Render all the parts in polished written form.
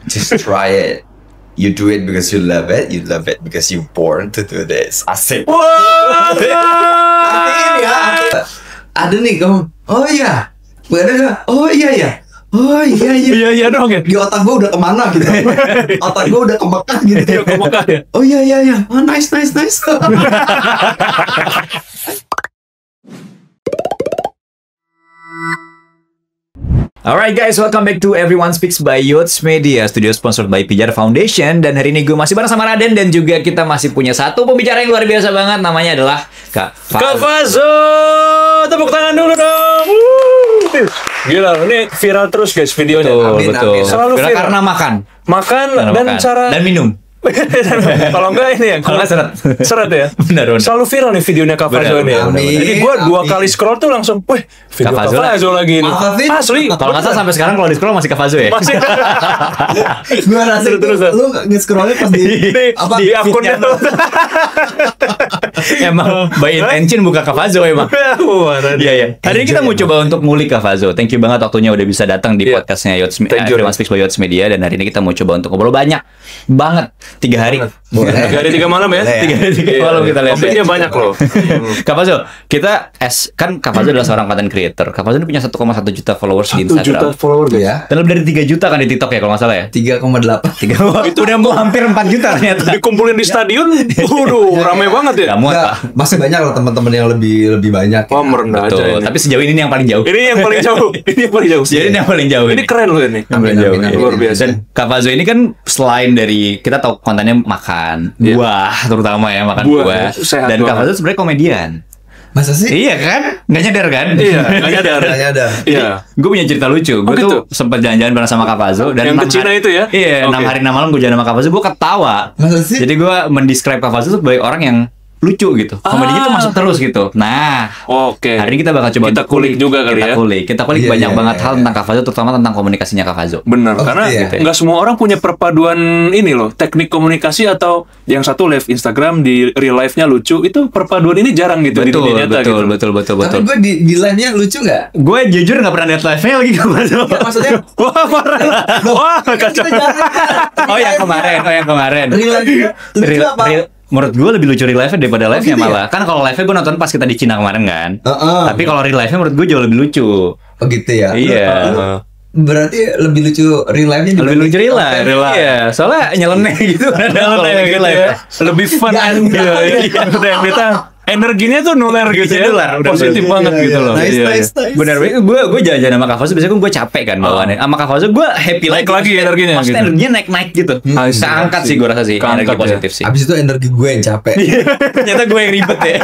Just try it. You do it because you love it. You love it because you're born to do this. Asik. Wah. Ada nih kamu. Oh iya. Ada nggak? Oh iya ya. Oh iya iya. Iya dong ya. Di otak gue udah kemana gitu. Otak gue udah ke Mekah gitu. Iya, ke Mekah ya. Oh iya iya iya. Oh nice. Alright guys, welcome back to Everyone Speaks by Yots Media, studio sponsored by Pijar Foundation. Dan hari ini gue masih bareng sama Raden dan juga kita masih punya satu pembicara yang luar biasa banget. Namanya adalah Kak Fazo. Tepuk tangan dulu dong. Gila, ini viral terus guys videonya. Betul. Selalu viral karena makan dan cara dan minum. Kalau enggak ini ya, kalau enggak seret ya. Benar. Selalu viral nih videonya Kak Fazo ini. Jadi gue 2 kali scroll tuh langsung, wih, video Kak Fazo lagi ini. Asli. Kalau nggak salah sampai sekarang kalau di scroll masih Kak Fazo ya. Masih. Gue rasa terus. Lu nge-scrollnya pas di akunnya tuh. Emang by intention buka Kak Fazo emang. Iya. Hari ini kita mau coba untuk ngulik Kak Fazo. Thank you banget waktunya udah bisa datang di podcastnya Everyone Speaks by Yots Media. Dan hari ini kita mau coba untuk ngobrol banget 3 hari. 3 hari 3 malam ya. 3 hari 3 malam kita lihat. Topiknya banyak loh. Kak Fazo, kan Kak Fazo adalah seorang content creator. Kak Fazo ini punya 1,1 juta followers di Instagram. 1 juta followers ya. Dan lebih dari 3 juta kan di TikTok ya kalau nggak salah ya. 3,8. Itu udah mau hampir 4 juta ternyata. Dikumpulin di stadion. Waduh, rame banget ya. Nggak muat, Pak. Masih banyak loh teman-teman yang lebih banyak. Oh, merendah aja ini. Tapi sejauh ini yang paling jauh. Ini yang paling jauh. Jadi ini yang paling jauh. Ini keren loh ini. Yang paling jauh. Luar biasa. Dan Kak Fazo ini kan selain dari kita tahu kontennya makan buah terutama ya, makan buah. Dan Kak Fazo sebenarnya komedian. Masa sih? Iya kan? Nggak nyadar kan? Iya, nggak nyadar. Iya. Gue punya cerita lucu. Gue tuh sempat jalan-jalan bareng sama Kak Fazo dan yang ke Cina itu ya? Iya, 6 hari 6 malam gue jalan sama Kak Fazo, gue ketawa. Masa sih? Jadi gue mendescribe Kak Fazo sebagai orang yang lucu gitu. Komedinya tuh masuk terus gitu. Nah, oke. hari ini kita bakal coba kita kulik juga kali ya. Kita kulik banyak banget hal tentang Kak Fazo, terutama tentang komunikasinya Kak Fazo. Bener, karena nggak semua orang punya perpaduan ini loh, teknik komunikasi atau yang satu live Instagram di real life-nya lucu, itu perpaduan ini jarang gitu di dunia nyata gitu. Betul. Tapi gue di live-nya lucu nggak? Gue jujur nggak pernah lihat live-nya lagi Kak Fazo. Maksudnya, wah parah. Wah kacau. Oh yang kemarin. Lucu apa? Menurut gue lebih lucu real life-nya daripada live-nya malah. Kan kalau live-nya gue nonton pas kita di Cina kemarin kan. Tapi kalau real life-nya menurut gue jauh lebih lucu. Oh gitu ya? Iya. Berarti lebih lucu real life-nya lebih lucu real life. Iya, soalnya nyeleneh gitu. Lebih fun kan gitu. Iya. Energinya tuh nular gitu ya. Positif banget gitu loh. Nice. Bener, gue jalan-jalan sama Kak Fazo, biasanya kan gue capek kan bawaannya. Sama Kak Fazo gue happy naik lagi energinya. Maksudnya energinya naik gitu. Keangkat sih gue rasa sih. Energi positif sih. Abis itu energi gue yang capek. Ternyata gue yang ribet ya.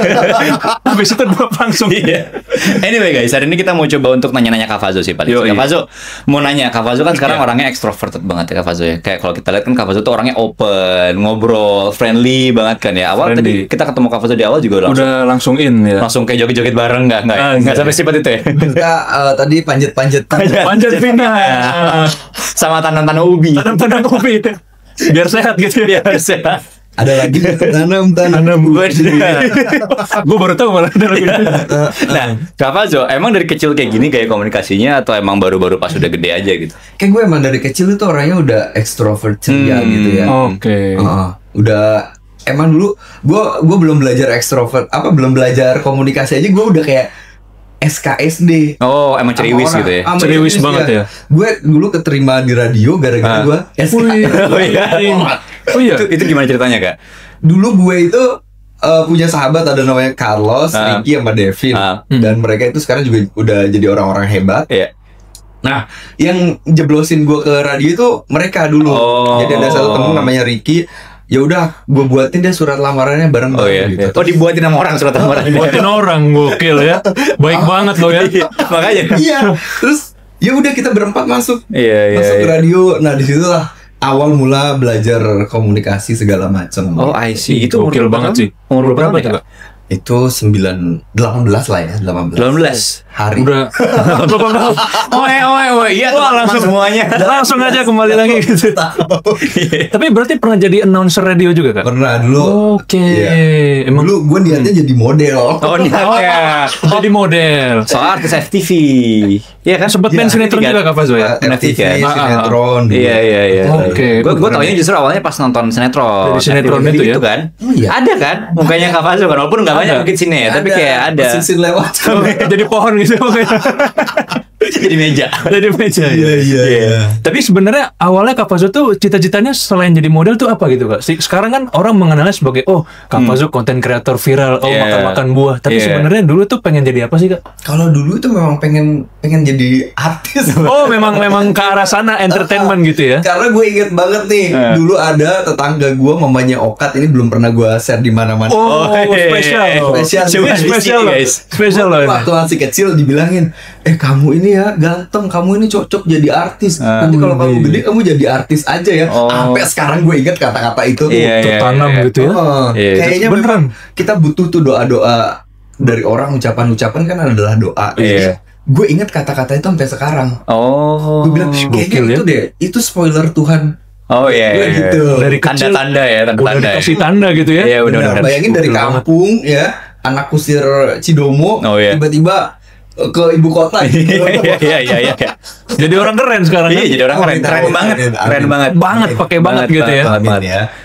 Abis itu gue langsung. Anyway guys, hari ini kita mau coba untuk nanya-nanya Kak Fazo sih paling. Kak Fazo mau nanya, Kak Fazo kan sekarang orangnya extroverted banget ya Kak Fazo ya. Kayak kalau kita lihat kan Kak Fazo tuh orangnya open, ngobrol, friendly banget kan ya. Awal tadi kita ketemu Kak Fazo di awal juga udah langsung in ya. Langsung kayak joget-joget bareng enggak sampai sifat itu ya. Kita tadi panjat pindah. Sama tanam-tanam ubi. Tanam ubi. Biar sehat gitu ya. Biar sehat. Ada lagi tanam gue baru tahu malah ada lagi. Nah, Kak Fazo emang dari kecil kayak gini kayak komunikasinya atau emang baru-baru pas udah gede aja gitu? Kayak gue emang dari kecil itu orangnya udah ekstrovert ceria gitu ya. Oke. Udah emang dulu gue belum belajar ekstrovert, belum belajar komunikasi aja gue udah kayak SKSD. Oh, emang ceriwis gitu ya? Ceriwis banget ya. Gue dulu keterima di radio gara-gara gue SKSD. Oh iya. Itu gimana ceritanya Kak? Dulu gue itu punya sahabat ada namanya Carlos, Ricky sama Devin. Dan mereka itu sekarang juga udah jadi orang-orang hebat. Iya. Nah, yang jeblosin gue ke radio itu mereka dulu. Jadi ada satu temen namanya Ricky. Ya udah, gue buatin deh surat lamarannya bareng gitu. Oh, dibuatin sama orang surat lamaran. Dibuatin orang, gokil ya. Baik banget loh ya. Makanya. Iya. Terus ya udah kita berempat masuk. Masuk ke radio. Nah, di situlah awal mula belajar komunikasi segala macam. Oh, I see. Itu gokil banget sih. Umur berapa itu, Kak? Itu 18 lah ya, 18. hari. Udah. Iya, langsung semuanya. Langsung aja kembali lagi gitu. Tapi berarti pernah jadi announcer radio juga, Kak? Pernah dulu. Oke. Iya. Emang Dulu gue niatnya jadi model. Ya. jadi model. Soal artis FTV. Iya kan? Sempat main sinetron kan? juga Kak Fazo ya? FTV, kan? sinetron. Iya. Oke. Gue taunya justru awalnya pas nonton sinetron. Dari sinetron FTV itu ya? gitu kan? Iya. Ada kan? Mukanya Kak Fazo kan? Walaupun nggak banyak mungkin sini ya, tapi kayak ada. Mesin lewat. Jadi pohon gitu. Jadi meja. Jadi meja ya. Iya. Tapi sebenarnya awalnya Kak Fazo tuh cita-citanya selain jadi model tuh apa gitu Kak? Sekarang kan orang mengenalnya sebagai Kak Fazo konten kreator viral, makan-makan buah. Tapi sebenarnya dulu tuh pengen jadi apa sih Kak? Kalau dulu itu memang pengen jadi artis. Oh, memang ke arah sana entertainment gitu ya. Karena gue inget banget nih, dulu ada tetangga gue mamanya Okat, ini belum pernah gue share di mana-mana. Spesial loh. Waktu masih kecil dibilangin, kamu ini ya ganteng, kamu ini cocok jadi artis. Nanti kalau kamu gede kamu jadi artis aja ya. Sampai sekarang gue inget kata-kata itu tuh. Tertanam gitu ya. Kayaknya beneran kita butuh tuh doa-doa dari orang, ucapan-ucapan kan adalah doa. Gue inget kata-kata itu sampai sekarang. Gue bilang kayaknya itu deh, itu spoiler Tuhan. Gitu. Dari kecil tanda-tanda ya, tanda-tanda. Kasih tanda gitu ya. Iya, benar. Bayangin dari kampung ya, anak kusir Cidomo, tiba-tiba ke ibu kota. Iya. Jadi orang keren sekarang. Iya, jadi orang keren banget. Pakai banget gitu ya.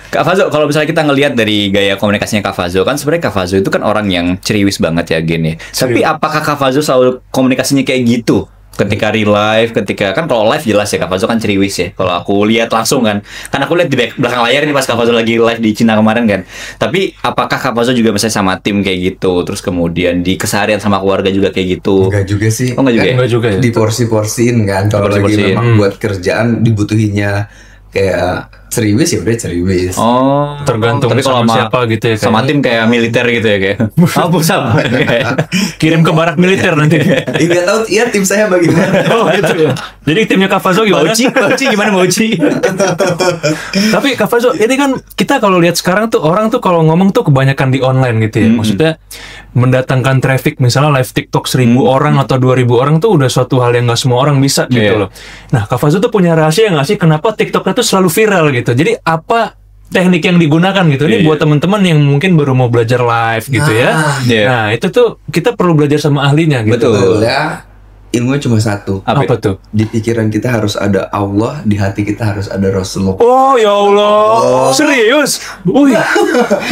Kak Fazo, kalau misalnya kita ngelihat dari gaya komunikasinya Kak Fazo, kan sebenarnya Kak Fazo itu kan orang yang ceriwis banget ya gini. Tapi apakah Kak Fazo selalu komunikasinya kayak gitu? Ketika real life, ketika kan kalau live jelas ya Kak Fazo kan ceriwis ya. Kalau aku lihat langsung kan aku lihat di belakang layar ini pas Kak Fazo lagi live di Cina kemarin kan. Tapi apakah Kak Fazo juga misalnya sama tim kayak gitu, terus kemudian di keseharian sama keluarga juga kayak gitu? Enggak juga sih. Enggak juga ya. Diporsi-porsiin kan. Kalau lagi memang buat kerjaan dibutuhinnya kayak ceriwis ya udah ceriwis. Tergantung tapi kalau sama siapa gitu ya. Sama tim kayak militer gitu ya kayak. Sama. Kirim ke barak militer nanti. Enggak tahu ya tim saya bagaimana. Gitu ya. Jadi timnya Kak Fazo gimana? Bauci gimana Bauci? Tapi Kak Fazo, ini kan kita kalau lihat sekarang tuh orang tuh kalau ngomong tuh kebanyakan di online gitu ya. Maksudnya mendatangkan traffic misalnya live TikTok 1000 orang atau 2000 orang tuh udah suatu hal yang nggak semua orang bisa gitu loh. Nah, Kak Fazo tuh punya rahasia nggak sih kenapa TikToknya tuh selalu viral gitu? Jadi apa teknik yang digunakan gitu? Ini buat teman-teman yang mungkin baru mau belajar live gitu ya. Nah, itu tuh kita perlu belajar sama ahlinya gitu. Betul ya. Ilmunya cuma satu. Apa tuh? Di pikiran kita harus ada Allah, di hati kita harus ada Rasulullah. Oh ya Allah, serius?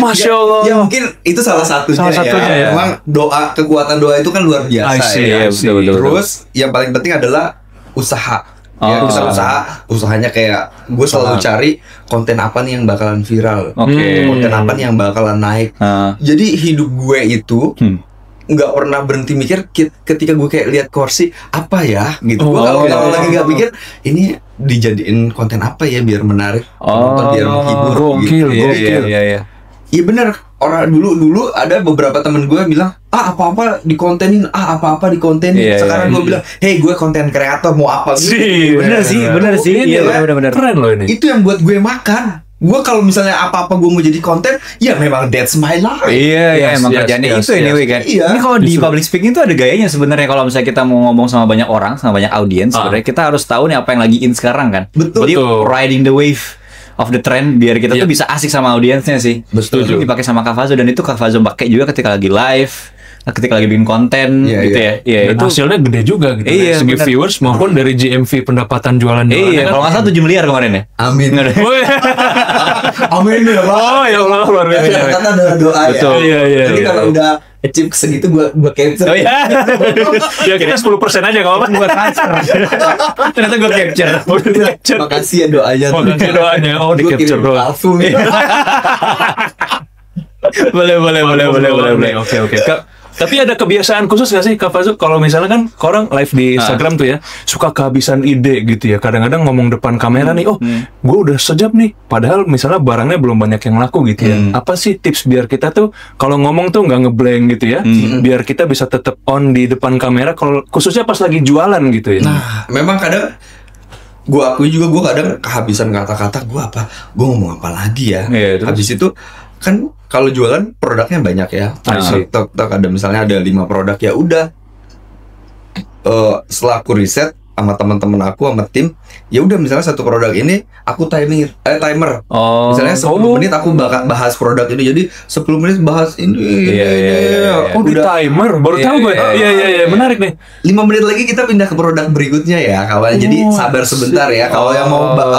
Masya Allah. Ya mungkin itu salah satunya ya. Memang doa, kekuatan doa itu kan luar biasa ya. Betul. Terus yang paling penting adalah usaha. Kita usahanya kayak gue selalu cari konten apa nih yang bakalan viral, konten apa nih yang bakalan naik. Jadi hidup gue itu nggak pernah berhenti mikir ketika gue kayak lihat kursi apa ya gitu. Gue kalau lagi nggak pikir ini dijadiin konten apa ya biar menarik penonton, biar menghibur gitu. Iya. Iya benar. Orang dulu ada beberapa temen gue bilang apa-apa dikontenin, apa-apa dikontenin. Sekarang gue bilang, hey gue konten kreator mau apa gitu. Bener sih. Iya benar. Keren loh ini. Itu yang buat gue makan. Gue kalau misalnya apa-apa gue mau jadi konten, ya memang that's my life. Iya, emang kerjanya itu anyway kan. Ini kalau di public speaking itu ada gayanya sebenarnya. Kalau misalnya kita mau ngomong sama banyak orang, sama banyak audiens, sebenarnya kita harus tahu nih apa yang lagi in sekarang kan. Betul. Jadi riding the wave of the trend biar kita tuh bisa asik sama audiensnya sih. Betul. Itu dipakai sama Kak Fazo dan itu Kak Fazo pakai juga ketika lagi live, ketika lagi bikin konten gitu ya. Iya, itu hasilnya gede juga gitu. Dari segi viewers maupun dari GMV pendapatan jualan. Iya, kalau nggak salah 7 miliar kemarin ya. Amin. Amin ya Pak. Oh ya Allah, luar biasa. Kata adalah doa ya. Betul. Iya. Jadi kalau udah achieve segitu gue capture. Oh iya. Ya kita 10% aja kalau apa buat transfer. Ternyata gue capture. Makasih ya doanya. Makasih doanya. Oh, di capture bro. Boleh. Oke. Tapi ada kebiasaan khusus gak sih Kak Fazo? Kalau misalnya kan orang live di Instagram tuh ya suka kehabisan ide gitu ya. Kadang-kadang ngomong depan kamera nih, gue udah sejam nih. Padahal misalnya barangnya belum banyak yang laku gitu ya. Apa sih tips biar kita tuh kalau ngomong tuh nggak ngeblank gitu ya? Biar kita bisa tetap on di depan kamera. Kalau khususnya pas lagi jualan gitu ya. Nah, memang kadang gue akui juga gue kadang kehabisan kata-kata. Gue ngomong apa lagi ya? Habis itu kan kalau jualan produknya banyak ya. Tok ada misalnya ada 5 produk ya udah setelah aku riset sama teman-teman aku sama tim, ya udah misalnya satu produk ini aku timer. Misalnya 10 menit aku bahas produk ini, jadi 10 menit bahas ini. Oh, di timer. Baru tahu gue. Iya, menarik nih. 5 menit lagi kita pindah ke produk berikutnya ya kawan. Jadi sabar sebentar ya. Kalau yang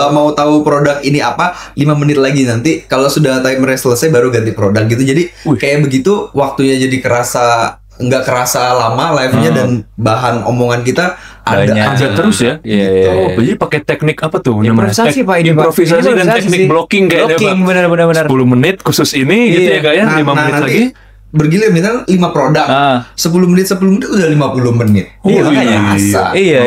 mau tahu produk ini apa, 5 menit lagi nanti kalau sudah timernya selesai baru ganti produk gitu. Jadi kayak begitu waktunya jadi nggak kerasa lama live-nya dan bahan omongan kita ada terus ya. Iya. Jadi pakai teknik apa tuh? Improvisasi Pak, improvisasi dan teknik blocking kayaknya Pak. Benar. 10 menit khusus ini gitu ya kayak 5 menit lagi. Bergilir misalnya 5 produk. 10 menit udah 50 menit. Iya.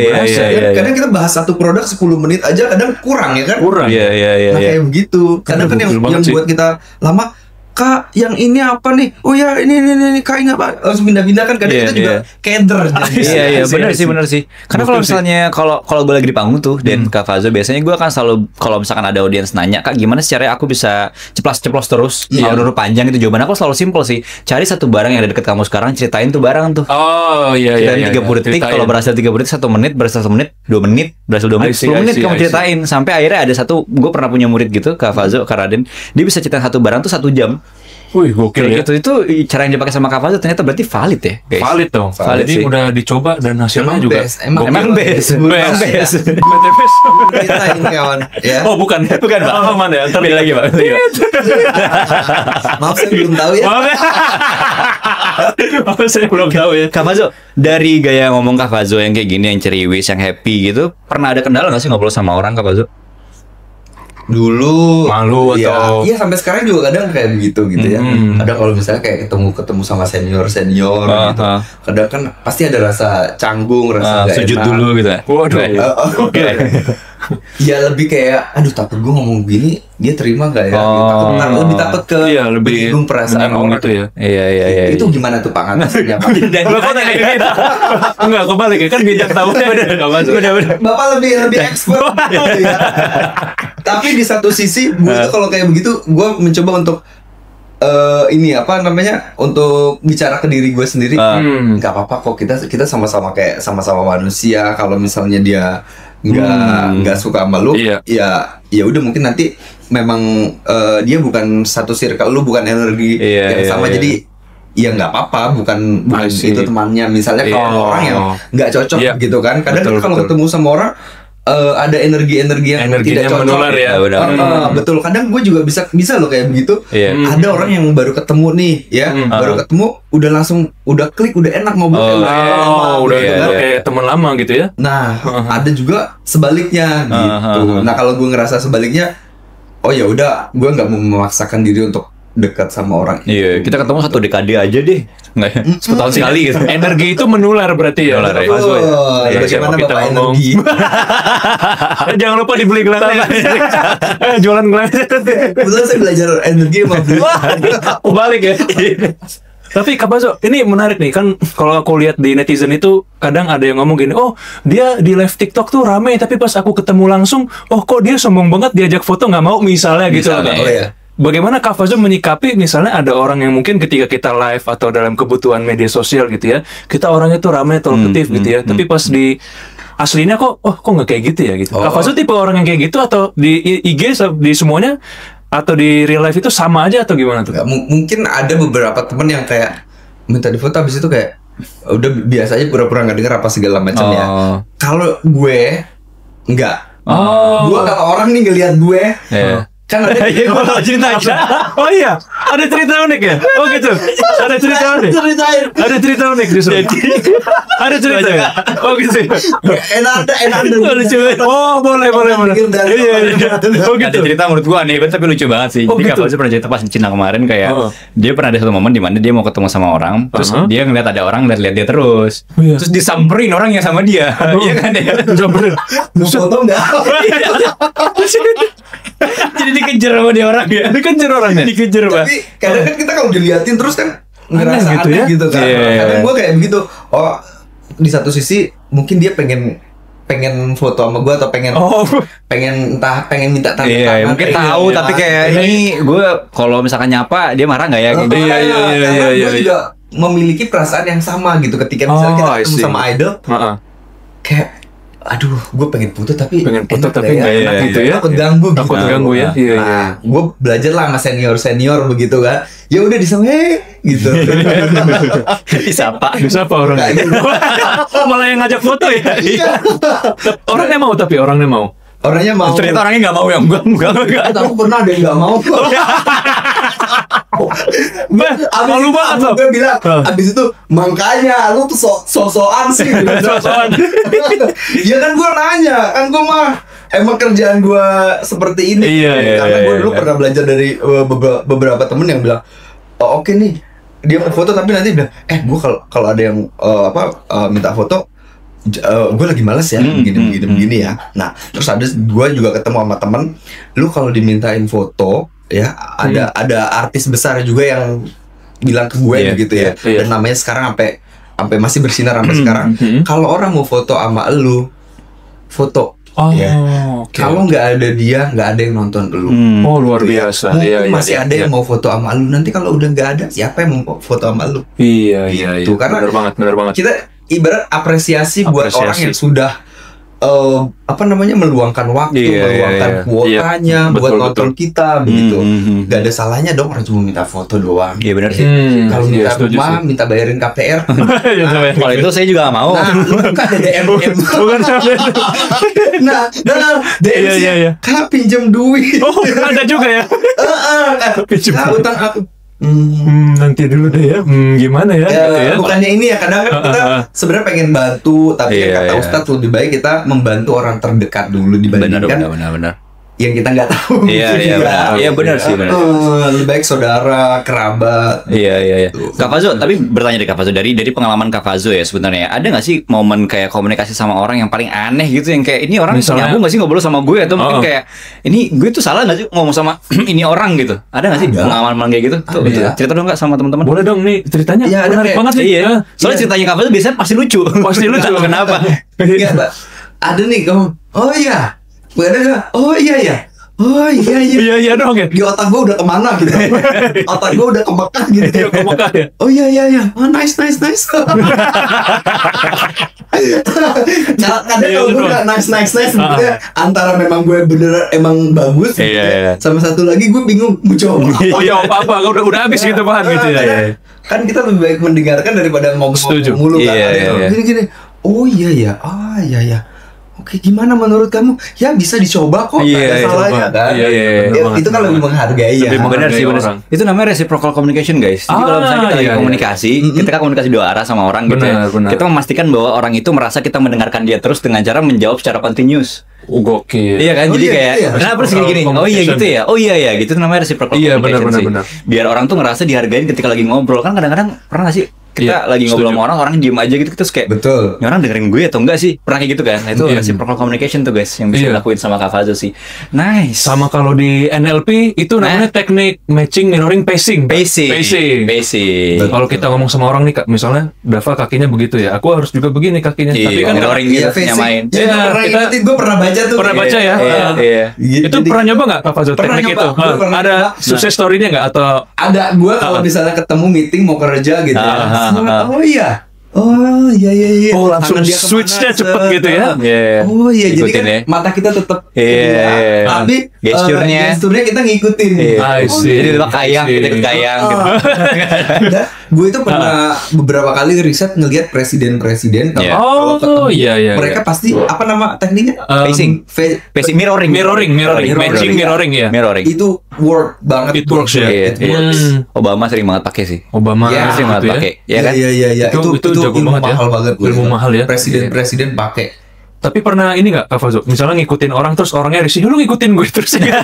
Kadang kita bahas satu produk 10 menit aja kadang kurang ya kan? Iya. Nah kayak begitu. Kadang kan yang buat kita lama, Kak, yang ini apa nih? Oh ya, ini Kak, ini apa? Harus pindah-pindah kan kadang kita juga keder. Iya, benar sih. Karena kalau misalnya kalau gue lagi di panggung tuh dan Kak Fazo biasanya gue akan selalu kalau misalkan ada audiens nanya, Kak, gimana caranya aku bisa ceplos terus alur panjang itu, jawaban aku selalu simpel sih. Cari satu barang yang ada dekat kamu sekarang, ceritain tuh barang tuh. Oh iya. Dan 30 detik, kalau berhasil 30 detik 1 menit, berhasil 1 menit, 2 menit, berhasil 2 menit, 10 menit kamu ceritain. Sampai akhirnya ada satu, gue pernah punya murid gitu, Kak Fazo, Kak Raden, dia bisa ceritain satu barang tuh 1 jam. Wih, gokil ya. Itu cara yang dipakai sama Kak Fazo ternyata berarti valid ya, guys. Valid dong. Jadi sih. Udah dicoba dan hasilnya juga emang best. Kita ini kawan ya. Oh, bukan Pak. Aman ya. Tapi lagi Pak. Maaf saya belum tahu ya. Maaf saya belum tahu ya. Kak Fazo, dari gaya ngomong Kak Fazo yang kayak gini, yang ceriwis, yang happy gitu, pernah ada kendala nggak sih ngobrol sama orang, Kak Fazo? Dulu malu atau iya sampai sekarang juga kadang kayak begitu gitu ya. Kadang kalau misalnya kayak ketemu sama senior gitu, kadang kan pasti ada rasa canggung, rasa gak sujud enak dulu gitu. Waduh. Oke. Ya lebih kayak aduh takut gue ngomong gini dia terima gak ya? Lebih takut ke menyinggung perasaan orang itu ya. Iya. Itu gimana tuh Pak ngatasinnya Pak? Dan Bapak tanya gitu. Enggak, kebalik ya kan bijak tahu. Bener. Bapak lebih expert gitu ya. Tapi di satu sisi gue tuh kalau kayak begitu gue mencoba untuk ini apa namanya untuk bicara ke diri gue sendiri. Nggak apa-apa kok, kita sama-sama kayak sama-sama manusia. Kalau misalnya dia nggak suka sama lu, ya udah mungkin nanti memang dia bukan satu circle lu, bukan energi yang sama. Jadi ya nggak apa-apa, bukan itu temannya. Misalnya kalau orang yang nggak cocok gitu kan, kadang kalau ketemu sama orang ada energi-energi yang tidak cocok menular ya. Betul, kadang gue juga bisa loh kayak begitu. Ada orang yang baru ketemu nih ya, baru ketemu udah langsung udah klik, udah enak ngobrol kayak teman lama gitu ya. Nah ada juga sebaliknya gitu. Nah kalau gue ngerasa sebaliknya, oh ya udah, gue nggak mau memaksakan diri untuk dekat sama orang. Iya, kita ketemu 1 dekade aja deh. Nggak, 10 tahun sekali gitu. Energi itu menular berarti ya. Bagaimana Bapak energi? Jangan lupa dibeli gelasnya. Jualan gelas. Kebetulan saya belajar energi sama beli. Balik ya. Tapi Kak Fazo, ini menarik nih kan, kalau aku lihat di netizen itu kadang ada yang ngomong gini, oh dia di live TikTok tuh rame, tapi pas aku ketemu langsung, oh kok dia sombong banget diajak foto nggak mau misalnya gitu. Bagaimana Kak Fazo menyikapi misalnya ada orang yang mungkin ketika kita live atau dalam kebutuhan media sosial gitu ya, kita orangnya tuh ramai, talkative gitu ya, tapi pas di aslinya kok nggak kayak gitu ya gitu. Kak Fazo tipe orang yang kayak gitu atau di IG di semuanya atau di real life itu sama aja atau gimana tuh? Mungkin ada beberapa temen yang kayak minta di foto, habis itu kayak udah biasa aja pura-pura nggak dengar apa segala macam ya. Kalau gue nggak. Gue kalau orang nih ngelihat gue. Kan ada cerita. Oh iya, ada cerita unik ya? Oh gitu. Ada cerita unik. Ada cerita unik justru. Ada cerita. Oh gitu. Enak. Oh boleh. Iya. Oh gitu. Ada cerita menurut gua aneh tapi lucu banget sih. Jadi Kak Fazo pernah cerita pas di Cina kemarin kayak dia pernah ada satu momen di mana dia mau ketemu sama orang, terus dia ngeliat ada orang lihat dia terus. Terus disamperin orang yang sama dia. Iya kan ya? Samperin. Mau foto enggak? Jadi dikejar sama dia orang ya. Dikejar orangnya. Dikejar, Pak. Tapi kadang kan kita kalau diliatin terus kan ngerasa aneh gitu kan. Kadang gue kayak begitu. Oh, di satu sisi mungkin dia pengen foto sama gue atau pengen minta tanda tangan. Mungkin tahu tapi kayak ini gue kalau misalkan nyapa dia marah nggak ya? Gue juga memiliki perasaan yang sama gitu ketika misalnya kita ketemu sama idol. kayak aduh, gue pengen foto tapi nggak enak gitu ya. Takut ganggu gitu. Takut ganggu ya. Iya, iya. Gue belajar lah sama senior begitu kan. Ya udah disama gitu. Disapa orang. Oh, malah yang ngajak foto ya. Iya. Orangnya mau. Orangnya mau. Ternyata orangnya nggak mau yang enggak. Tapi pernah ada yang nggak mau. Malu banget loh. Gue bilang, abis itu makanya lu tuh so-soan sih. So-soan. Ya kan gue nanya, kan gue mah emang kerjaan gue seperti ini. Iya, karena gue dulu pernah belajar dari beberapa temen yang bilang, oh, oke nih, dia mau foto tapi nanti bilang, gue kalau ada yang minta foto, gue lagi males ya, begini ya. Nah, terus gue juga ketemu sama temen, lu kalau dimintain foto ya ada artis besar juga yang bilang ke gue begitu ya. Dan namanya sekarang sampai masih bersinar sampai sekarang. Kalau orang mau foto sama lu, foto. Kalau nggak ada dia, nggak ada yang nonton lu. Oh, luar biasa. Masih ada yang mau foto sama lu. Nanti kalau udah nggak ada, siapa yang mau foto sama lu? Iya. Karena benar banget. Kita ibarat apresiasi buat orang yang sudah meluangkan waktu, meluangkan kuotanya buat nonton kita begitu. Gak ada salahnya dong orang cuma minta foto doang. Iya benar sih. Kalau minta rumah, minta bayarin KPR. Kalau itu saya juga gak mau. Nah, lu kan ada DM. Bukan Nah, DM sih. Kak pinjam duit. Oh, ada juga ya. Kak utang aku. Nanti dulu deh ya. Gimana ya? Bukannya ini ya, kadang kan kita sebenarnya pengen bantu, tapi kata Ustadz lebih baik kita membantu orang terdekat dulu dibandingkan benar. yang kita nggak tahu. Iya benar sih. Lebih baik saudara, kerabat. Iya. Kak Fazo, tapi bertanya deh Kak Fazo, dari pengalaman Kak Fazo ya sebenarnya, ada nggak sih momen kayak komunikasi sama orang yang paling aneh gitu, yang kayak ini orang nyambung nggak sih ngobrol sama gue, atau mungkin kayak ini gue tuh salah nggak sih ngomong sama ini orang gitu? Ada nggak sih pengalaman kayak gitu? Tuh, cerita dong nggak sama teman-teman? Boleh dong nih ceritanya. Iya, menarik banget sih. Iya. Soalnya ceritanya Kak Fazo biasanya pasti lucu. Kenapa? Iya, Mbak. Ada nih kamu. Oh iya. Ada nggak? Oh iya. Oh iya. Iya dong ya. Di otak gue udah kemana gitu. Otak gue udah ke Mekah gitu. Ke Mekah ya. Oh iya. Oh nice. Kadang kalau gue udah nice maksudnya antara memang gue bener emang bagus gitu ya. Sama satu lagi gue bingung mau coba apa udah habis gitu bahan gitu ya. Kan kita lebih baik mendengarkan daripada ngomong mulu kan. Gini. Oh iya. Oke, gimana menurut kamu? Ya bisa dicoba kok, ada salahnya kan? Itu kan lebih menghargai ya. Benar sih. Itu namanya reciprocal communication guys. Jadi kalau misalnya kita lagi komunikasi, kita komunikasi dua arah sama orang gitu ya. Kita memastikan bahwa orang itu merasa kita mendengarkan dia terus dengan cara menjawab secara continuous. Gokil. Iya kan, jadi kayak kenapa harus gini? Oh iya gitu ya. Oh iya gitu namanya reciprocal communication sih. Biar orang tuh ngerasa dihargain ketika lagi ngobrol. Kan kadang-kadang pernah gak sih kita lagi ngobrol sama orang diem aja gitu, kita kayak betul. Ini orang dengerin gue atau enggak sih? Pernah kayak gitu kan? Nah, itu reciprocal communication tuh guys yang bisa dilakuin sama Kak Fazo sih. Nice. Sama kalau di NLP itu namanya teknik matching, mirroring, pacing. Kalau kita ngomong sama orang nih Kak, misalnya Dava kakinya begitu ya, aku harus juga begini kakinya. Tapi kan mirroring gitu nyamain. Gue pernah baca tuh. Pernah baca ya? Iya. Itu pernah nyoba nggak Kak Fazo teknik itu? Ada sukses story-nya nggak atau? Ada. Gue kalau misalnya ketemu meeting mau kerja gitu ya. Oh iya. Oh langsung switch-nya cepet gitu ya. Oh iya, jadi kan mata kita tetap tapi gesturnya kita ngikutin. Jadi kita ikut kayang gitu. Gue itu pernah beberapa kali riset ngelihat presiden-presiden kalau ketemu mereka pasti apa nama tekniknya? Pacing, mirroring, matching, mirroring ya. Itu work banget. It works ya. Obama sering banget pakai sih. Obama sering banget pakai. Ya kan? Iya. Itu ilmu mahal banget. Ilmu mahal ya. Presiden pakai. Tapi pernah ini nggak Kak Fazo? Misalnya ngikutin orang terus orangnya risih, lu ngikutin gue terus ya?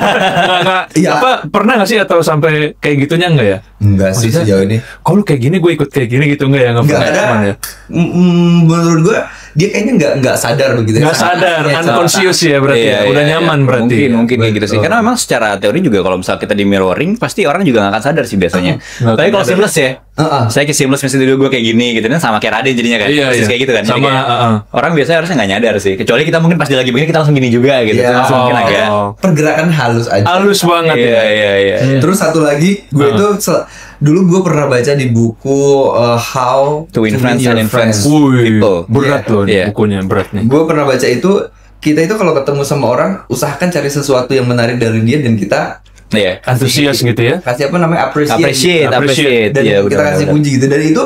Apa pernah nggak sih atau sampai kayak gitunya nggak ya? Enggak sih sejauh ini. Kalau kayak gini gue ikut kayak gini gitu nggak ya? Nggak ada. Ya? Menurut gue dia kayaknya nggak sadar begitu. Nggak sadar, unconscious ya berarti. Udah nyaman berarti. Mungkin kayak gitu sih. Karena memang secara teori juga kalau misalnya kita di mirroring pasti orang juga nggak akan sadar sih biasanya. Tapi kalau seamless ya. Saya kayak seamless misalnya gue kayak gini gitu kan sama kayak Raden jadinya kan. Kayak gitu kan. Sama orang biasanya harusnya nggak nyadar sih. Kecuali kita mungkin pas dia lagi begini kita langsung gini juga gitu. Langsung mungkin agak pergerakan halus aja. Halus banget. Iya. Terus satu lagi gue itu dulu gue pernah baca di buku How to Influence and Influence Wih, People. berat loh bukunya, berat nih. Gue pernah baca itu, kita itu kalau ketemu sama orang, usahakan cari sesuatu yang menarik dari dia dan kita antusias gitu ya. kasih apa namanya, appreciate. Dan kita kasih puji gitu. Dan itu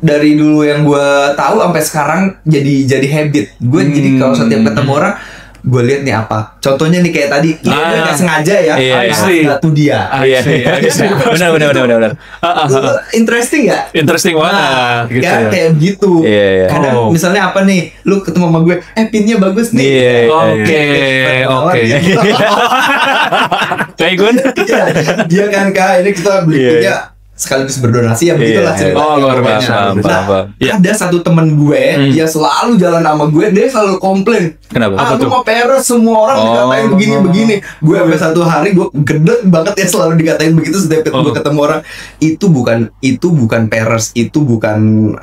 dari dulu yang gue tahu sampai sekarang jadi habit. Gue jadi kalau setiap ketemu orang, gue lihat nih apa. Contohnya nih kayak tadi, ini nggak sengaja ya, tuh dia. Benar. Interesting nggak? Interesting banget. Gitu ya. Kayak gitu. Kadang misalnya apa nih, lu ketemu sama gue, pinnya bagus nih. Oke. Kayak gue. Dia kan Kak, ini kita beli pinnya sekaligus berdonasi ya, begitulah ceritanya. Luar biasa. Ada satu temen gue yang selalu jalan sama gue, dia selalu komplain. Kenapa? Lu mau peres, semua orang dikatain begini-begini. Gue sampai satu hari gue gedek banget ya selalu dikatain begitu setiap gue ketemu orang. Itu bukan peres, itu bukan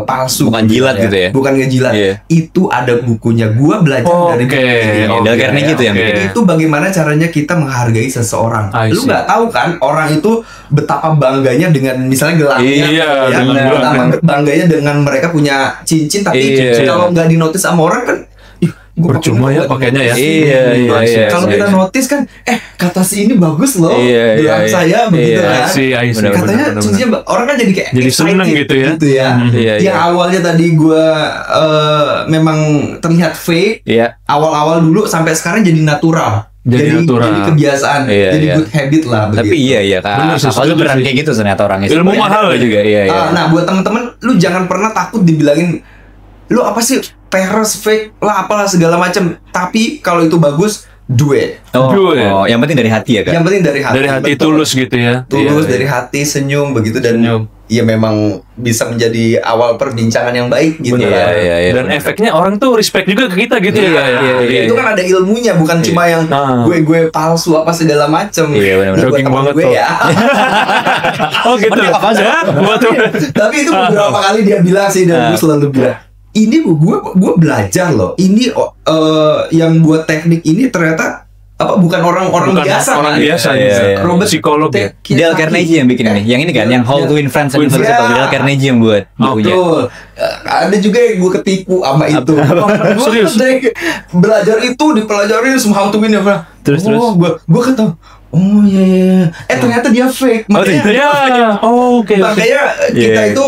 palsu, bukan jilat gitu ya. Bukan ngejilat. Itu ada bukunya. Gue belajar dari Dale Carnegie gitu yang bikin. Itu bagaimana caranya kita menghargai seseorang. Lu nggak tahu kan orang itu betapa bangganya dengan misalnya gelangnya, bangganya dengan mereka punya cincin, tapi kalau nggak dinotis sama orang kan, percuma ya pakainya ya. Kalau kita notice kan, kata si ini bagus loh, gelang saya begitu kan. Katanya cincin, orang kan jadi kayak seneng gitu ya. Yang awalnya tadi gue memang terlihat fake, awal-awal dulu sampai sekarang jadi natural. Jadi kebiasaan, jadi good habit lah. Tapi iya Kak, kalau beran kayak gitu ternyata orangnya. Ilmu mahal juga. Nah buat temen-temen, lu jangan pernah takut dibilangin lu apa sih peres, fake lah, apalah segala macam. Tapi kalau itu bagus, do it. Yang penting dari hati ya Kak. Yang penting dari hati. Dari hati tulus gitu ya. Tulus dari hati, senyum begitu, dan ya memang bisa menjadi awal perbincangan yang baik gitu. Dan efeknya orang tuh respect juga ke kita gitu ya. Itu kan ada ilmunya, bukan cuma yang gue palsu apa segala macem. Jogging banget gue ya. Gitu. Tapi itu beberapa kali dia bilang sih, dan gue selalu bilang, ini gue belajar loh. Ini yang buat teknik ini ternyata bukan orang biasa. Orang biasa. Robert psikolog ya. Dale Carnegie yang bikin ini. Yang ini kan, yang How to Influence and Influence People. Dale Carnegie yang buat bukunya. Ada juga yang gue ketipu sama itu. Serius? Gue belajar itu, dipelajarin semua How to Win ya. Terus. Gue kata, ternyata dia fake. Makanya kita itu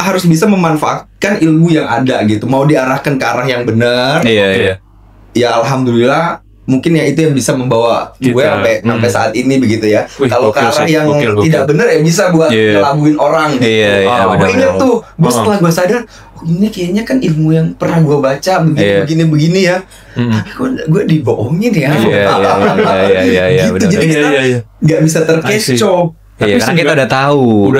harus bisa memanfaatkan ilmu yang ada gitu. Mau diarahkan ke arah yang benar. Ya alhamdulillah, mungkin ya itu yang bisa membawa gue sampai saat ini begitu ya. Kalau ke arah yang tidak benar ya bisa buat ngelabuin orang. Gue inget tuh, setelah gue sadar, ini kayaknya kan ilmu yang pernah gue baca begini ya. Tapi gue dibohongin ya. Jadi kita nggak bisa terkecoh. Tapi karena kita udah tahu.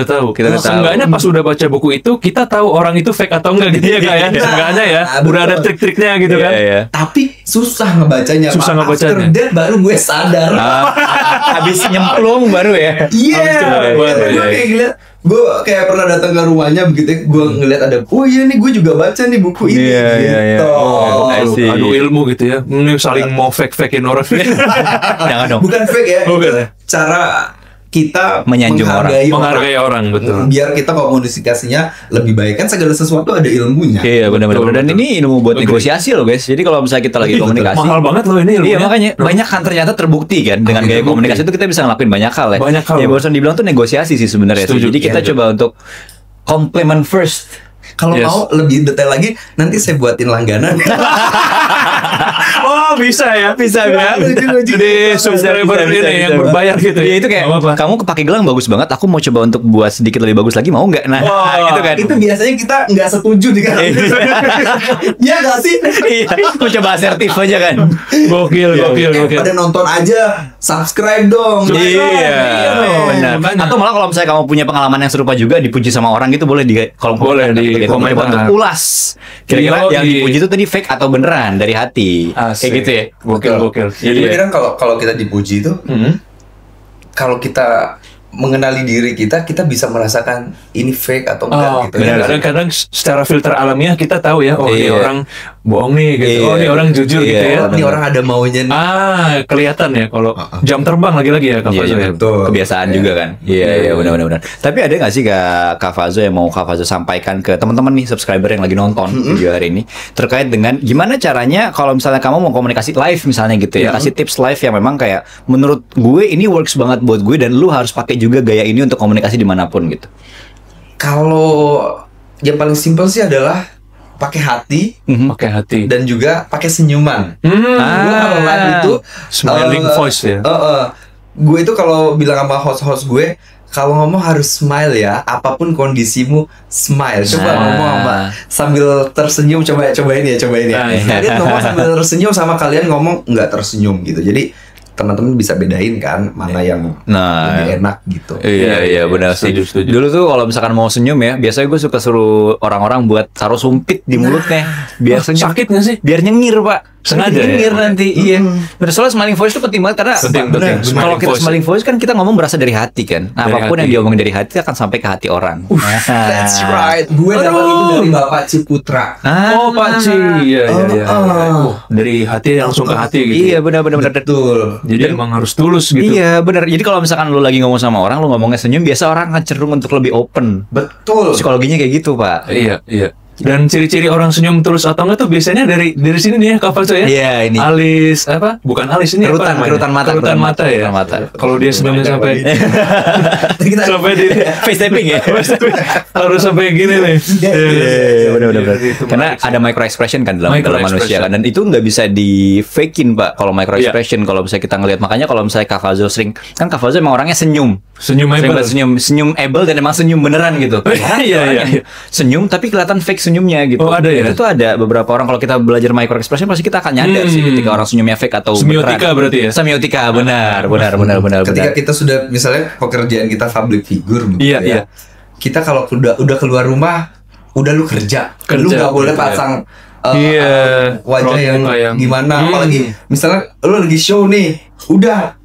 Seenggaknya pas udah baca buku itu, kita tahu orang itu fake atau enggak gitu ya kayak. Seenggaknya ya. Udah ada trik-triknya gitu kan. Tapi susah ngebacanya. After that baru gue sadar. Habis nyemplung baru ya. Gue kayak pernah datang ke rumahnya begitu, gue ngeliat ada, nih gue juga baca nih buku ini. Aduh ilmu gitu ya. Ini saling mau fake-fakein orang. Jangan dong. Bukan fake ya. Cara kita menghargai orang betul. Biar kita komunikasinya lebih baik, kan segala sesuatu ada ilmunya. Benar-benar. Dan ini ilmu buat negosiasi loh guys. Jadi kalau misalnya kita lagi komunikasi, mahal banget loh ini ilmunya. Makanya banyak kan ternyata terbukti kan dengan gaya komunikasi itu kita bisa ngelakuin banyak hal ya. Ya barusan dibilang tuh negosiasi sih sebenarnya. Jadi kita coba untuk compliment first. Kalau mau lebih detail lagi, nanti saya buatin langganan. Bisa ya. Jadi subscriber ini yang berbayar gitu. Ya itu kayak kamu kepake gelang bagus banget. Aku mau coba untuk buat sedikit lebih bagus lagi, mau nggak? Nah, gitu kan. Itu biasanya kita nggak setuju nih kan. Iya nggak sih? Aku coba asertif aja kan. Gokil. Pada nonton aja, subscribe dong. Benar. Atau malah kalau misalnya kamu punya pengalaman yang serupa juga, dipuji sama orang gitu, boleh di kolom komentar. Komen untuk ulas. Kira-kira yang dipuji itu tadi fake atau beneran dari hati. Kayak gitu ya. Gokil. Jadi kan kalau kita dipuji itu, kalau kita mengenali diri kita bisa merasakan ini fake atau enggak gitu. Kadang-kadang secara filter alamiah kita tahu ya, ini orang bohong nih gitu. Oh, ini orang jujur gitu ya. Ini orang ada maunya nih. Kelihatan ya kalau jam terbang lagi-lagi ya Kak Fazo ya. Kebiasaan juga kan. Iya, benar. Tapi ada nggak sih Kak Fazo yang mau Kak Fazo sampaikan ke teman-teman nih subscriber yang lagi nonton video hari ini terkait dengan gimana caranya kalau misalnya kamu mau komunikasi live misalnya gitu ya, kasih tips live yang memang kayak menurut gue ini works banget buat gue dan lu harus pakai juga gaya ini untuk komunikasi dimanapun gitu. Kalau yang paling simpel sih adalah pakai hati, dan juga pakai senyuman. Gue kalau live itu smiling voice ya. Gue itu kalau bilang sama host gue, kalau ngomong harus smile ya, apapun kondisimu smile. Coba ngomong sambil tersenyum, cobain ya. Kalian ngomong sambil tersenyum sama kalian ngomong nggak tersenyum gitu. Jadi teman-teman bisa bedain kan mana yang lebih enak gitu. Iya benar sih. Dulu tuh kalau misalkan mau senyum ya, biasanya gue suka suruh orang-orang buat taruh sumpit di mulutnya. Biar senyum. Sakit nggak sih? Biar nyengir Pak. Sengaja nyengir nanti. Iya. Benar, soalnya smiling voice itu penting banget karena kalau kita smiling voice kan kita ngomong berasa dari hati kan. Nah, apapun yang diomongin dari hati akan sampai ke hati orang. That's right. Gue dapat itu dari Bapak Ciputra. Pak Ci. Iya. Dari hati langsung ke hati gitu. Iya benar. Betul. Jadi emang harus tulus gitu. Iya benar. Jadi kalau misalkan lu lagi ngomong sama orang, lu ngomongnya senyum, biasa orang akan cenderung untuk lebih open. Betul. Psikologinya kayak gitu Pak. Iya. Dan ciri-ciri orang senyum tulus atau enggak tuh biasanya dari sini nih ya Kak Fazo ya. Iya ini. Alis apa? Bukan alis ini kerutan mata ya. Kalau dia senyumnya sampai sampai di face tapping ya. Harus sampai gini nih. Iya benar. Karena ada micro expression kan dalam manusia kan, dan itu nggak bisa di fakein Pak kalau micro expression kalau misalnya kita ngelihat. Makanya kalau misalnya Kak Fazo sering kan Kak Fazo emang orangnya senyum able dan emang senyum beneran gitu. Iya. Senyum tapi kelihatan fake senyumnya gitu. Oh, ada ya? Itu tuh ada beberapa orang kalau kita belajar micro expression pasti kita akan nyadar sih ketika orang senyumnya fake atau semiotika beneran. Berarti ya? Semiotika benar. Ketika kita sudah misalnya pekerjaan kita public figure begitu ya. Kita kalau udah keluar rumah, udah lu kerja. Lu nggak boleh pasang wajah yang gimana, apalagi misalnya lu lagi show nih, udah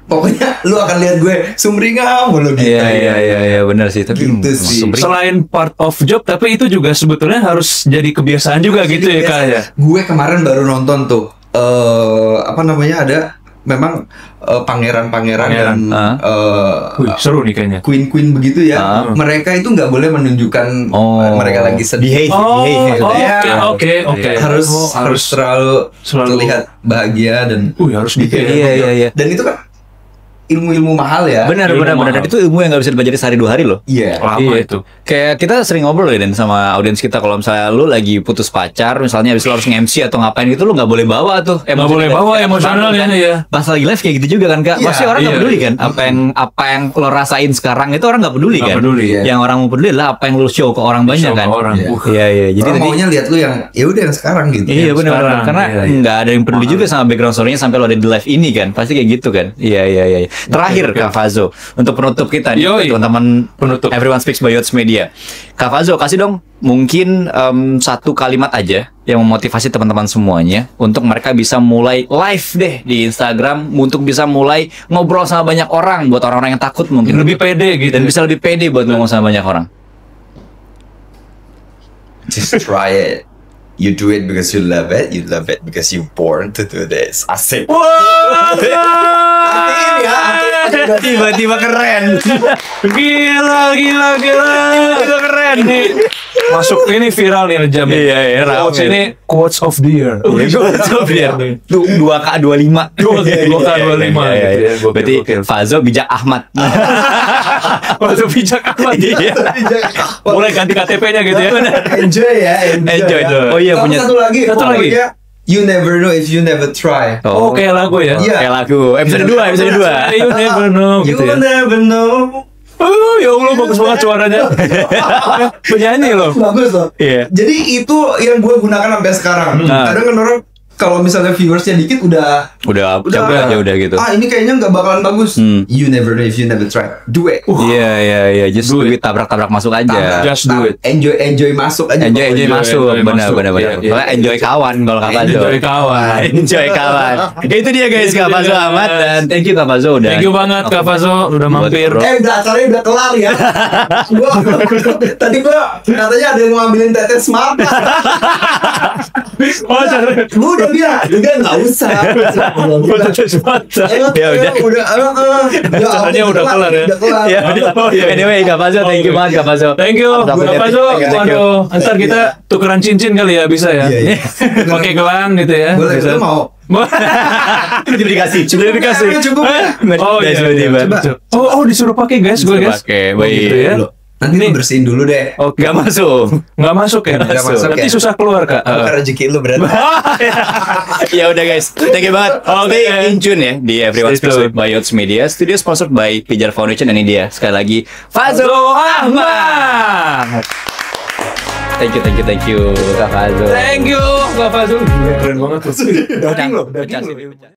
pokoknya lu akan lihat gue sumringah mulu gitu. Iya benar sih. Tapi gitu sih. Selain part of job, tapi itu juga sebetulnya harus jadi kebiasaan juga gitu ya Kak ya. Gue kemarin baru nonton tuh ada memang pangeran-pangeran dan seru nih kayaknya. Queen begitu ya. Mereka itu nggak boleh menunjukkan mereka lagi sedih. Oke. Harus selalu terlihat bahagia dan harus gitu. Iya. Dan itu kan ilmu-ilmu mahal ya. Benar. Dan itu ilmu yang nggak bisa dipelajari sehari 2 hari loh. Iya. Lama itu. Kayak kita sering ngobrol ya dan sama audiens kita, kalau misalnya lu lagi putus pacar, misalnya habis lu harus nge-MC atau ngapain gitu, lu nggak boleh bawa tuh. Nggak boleh bawa emosionalnya ya. Pas lagi live kayak gitu juga kan Kak. Pasti orang nggak peduli kan. Apa yang lo rasain sekarang itu orang nggak peduli kan. Yang orang mau peduli adalah apa yang lu show ke orang banyak kan. Iya. Jadi orang maunya lihat lu yang ya udah yang sekarang gitu. Iya benar. Karena nggak ada yang peduli juga sama background story-nya sampai lo ada di live ini kan. Pasti kayak gitu kan. Iya. Terakhir Kak Fazo, untuk penutup kita nih, teman-teman penutup Everyone Speaks by Yots Media. Kak Fazo, kasih dong mungkin satu kalimat aja yang memotivasi teman-teman semuanya untuk mereka bisa mulai live deh di Instagram, untuk bisa mulai ngobrol sama banyak orang, buat orang-orang yang takut mungkin lebih pede gitu dan bisa lebih pede buat ngomong sama banyak orang. Just try it. You do it because you love it. You love it because you're born to do this. Asik. Tiba-tiba keren. Gila keren nih. Masuk ini viral nih jam. Iya. Quotes ini quotes of the year. Quotes of the year. 2K25. 2K25. Berarti Fazo bijak Ahmad. Fazo bijak Ahmad. Boleh ganti KTP-nya gitu ya. Enjoy. Oh iya, punya satu lagi. You never know if you never try. Kayak lagu ya. Kayak lagu. Episode 2. You never know. You never know. Ya Allah, bagus banget suaranya. Penyanyi loh. Bagus loh. Iya. Jadi itu yang gue gunakan sampai sekarang. Kadang kan orang kalau misalnya viewersnya dikit udah cabut aja udah gitu. Ini kayaknya nggak bakalan bagus. You never know if you never try. Do it. Iya, just do it, tabrak masuk aja. Just do it. Enjoy masuk aja. Enjoy masuk. Benar. Soalnya enjoy kawan kalau Kak Fazo. Enjoy kawan. Itu dia guys, Kak Fazo Ahmad, dan thank you Kak Fazo udah. Thank you banget Kak Fazo udah mampir. Acaranya udah kelar ya. Tadi gua katanya ada yang ngambilin tetes smart. Lu udah bilang juga nggak usah. Ya udah. Acaranya udah kelar ya. Anyway, Kak Fazo, thank you banget Kak Fazo. Thank you Kak Fazo. Waduh, ntar kita tukeran cincin kali ya, bisa ya. Pakai gelang gitu ya. Boleh, lu mau? Jadi dikasih. Cukup. Oh iya. Oh disuruh pakai guys, gue guys. Pakai, gitu ya. Nanti lu bersihin dulu deh. Oke, nggak masuk ya. Nanti susah keluar Kak. Bukan rezeki lu berarti. Ya udah guys, thank you banget. Stay in tune ya di Everyone Speaks with by Yots Media. Studio sponsored by Pijar Foundation, dan ini dia sekali lagi Fazo Ahmad. Thank you Kak Fazo. Thank you Kak Fazo. Keren banget tuh. Udah